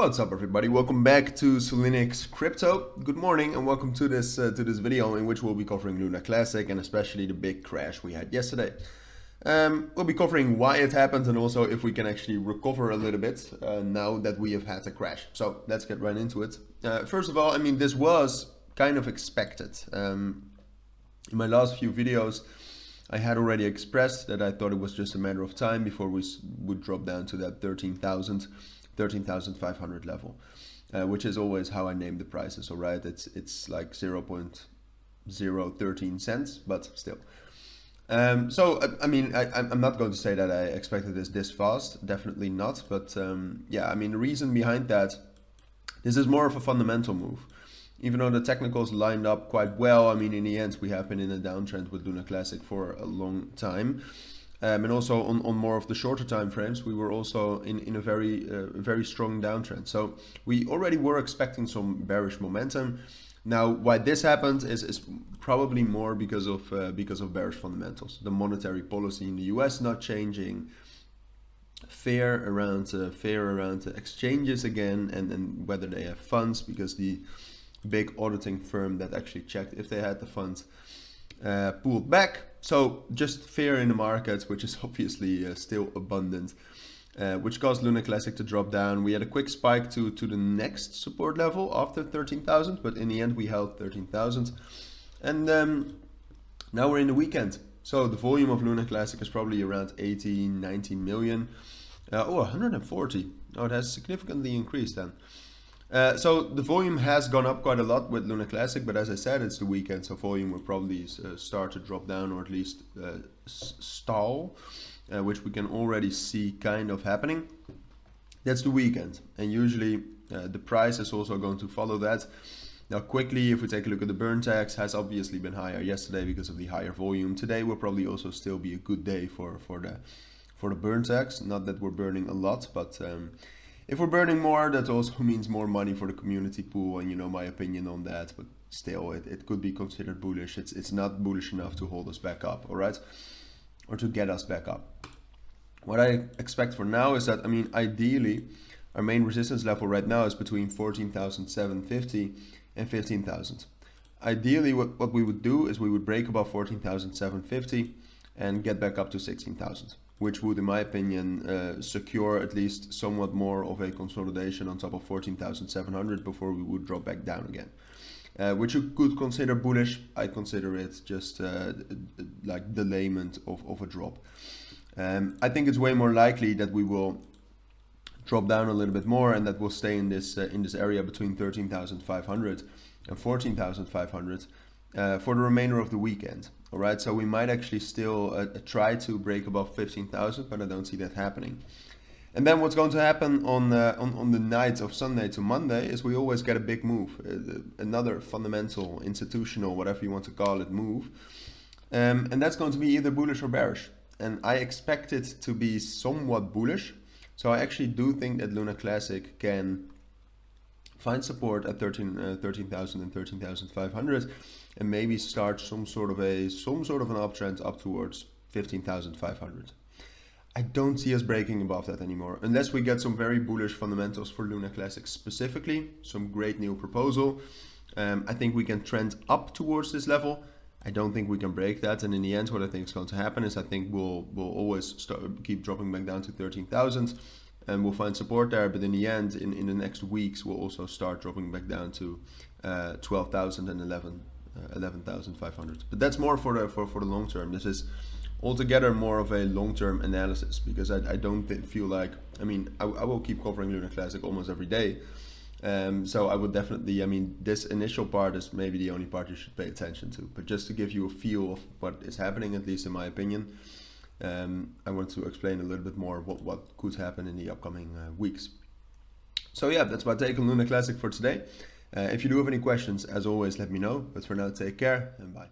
What's up, everybody? Welcome back to Cilinix Crypto. Good morning and welcome to this video in which we'll be covering Luna Classic and especially the big crash we had yesterday. We'll be covering why it happened and also if we can actually recover a little bit now that we have had a crash. So let's get right into it. First of all, I mean, this was kind of expected. In my last few videos, I had already expressed that I thought it was just a matter of time before we would drop down to that 13,500 level, which is always how I name the prices. All right, it's like 0.013 cents, but still. So I mean, I'm not going to say that I expected this fast, definitely not. But yeah, I mean, the reason behind that, this is more of a fundamental move. Even though the technicals lined up quite well, I mean, in the end, we have been in a downtrend with Luna Classic for a long time. And also on more of the shorter time frames, we were also in a very strong downtrend. So we already were expecting some bearish momentum. Now, why this happened is probably more because of bearish fundamentals. The monetary policy in the US not changing, fear around exchanges again, and whether they have funds, because the big auditing firm that actually checked if they had the funds pulled back. So just fear in the markets, which is obviously still abundant, which caused Luna Classic to drop down. We had a quick spike to the next support level after 13,000, but in the end we held 13,000. And now we're in the weekend. So the volume of Luna Classic is probably around 18, 19 million. 140. Oh, it has significantly increased then. So the volume has gone up quite a lot with Luna Classic, but as I said, it's the weekend, so volume will probably start to drop down, or at least stall, which we can already see kind of happening. That's the weekend, and usually the price is also going to follow that. Now quickly, if we take a look at the burn tax, has obviously been higher yesterday because of the higher volume. Today will probably also still be a good day for the burn tax. Not that we're burning a lot, but if we're burning more, that also means more money for the community pool, and you know my opinion on that, but still it could be considered bullish. It's not bullish enough to hold us back up, all right, or to get us back up. What I expect for now is that, I mean, ideally our main resistance level right now is between 14,750 and 15,000. Ideally what we would do is we would break above 14,750 and get back up to 16,000. Which would, in my opinion, secure at least somewhat more of a consolidation on top of 14,700 before we would drop back down again. Which you could consider bullish. I consider it just like delayment of a drop. I think it's way more likely that we will drop down a little bit more and that we'll stay in this area between 13,500 and 14,500 for the remainder of the weekend. All right, so we might actually still try to break above 15,000, but I don't see that happening. And then what's going to happen on the night of Sunday to Monday is we always get a big move, another fundamental, institutional, whatever you want to call it, move. And that's going to be either bullish or bearish. And I expect it to be somewhat bullish. So I actually do think that Luna Classic can find support at 13,000 and 13,500, and maybe start some sort of an uptrend up towards 15,500. I don't see us breaking above that anymore, unless we get some very bullish fundamentals for Luna Classic specifically, some great new proposal. I think we can trend up towards this level. I don't think we can break that, and in the end what I think is going to happen is I think we'll always keep dropping back down to 13,000. And we'll find support there, but in the end, in the next weeks, we'll also start dropping back down to 12,000 and 11,500. But that's more for the long term. This is altogether more of a long-term analysis, because I don't feel like, I mean, I will keep covering Luna Classic almost every day. So I would definitely, I mean, this initial part is maybe the only part you should pay attention to. But just to give you a feel of what is happening, at least in my opinion, I want to explain a little bit more what could happen in the upcoming weeks. So yeah, that's my take on Luna Classic for today. If you do have any questions, as always, let me know. But for now, take care and bye.